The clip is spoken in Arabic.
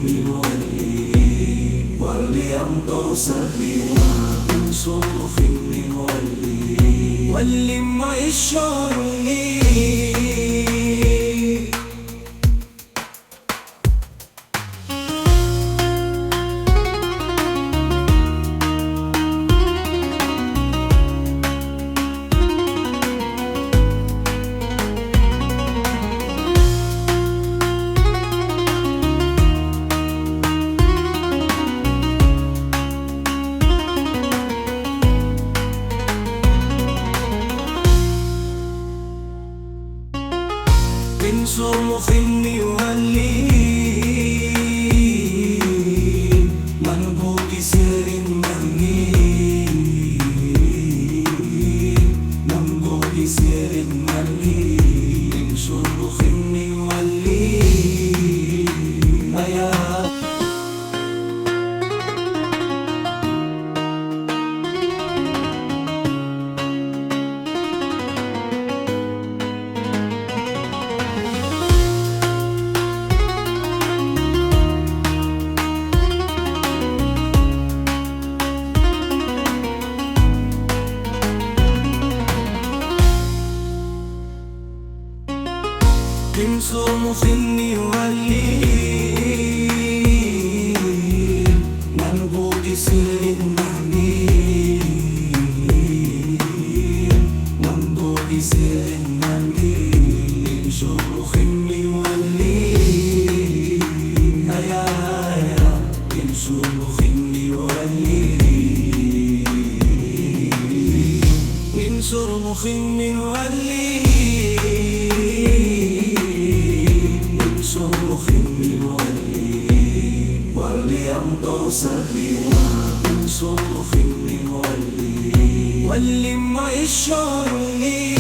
ولي وليمضوا سبيلا من صرف ولي ولما يشعرني من صرف ولي منبوك سر مني منبوك سر مني من صرف ولي يا من صرف ولي منبوك سر مني منبوك سر مني من صرف ولي يا من صرف ولي من صرف ولي صرف وليمضوا سبيلا من صرف ولي ولما يشعرني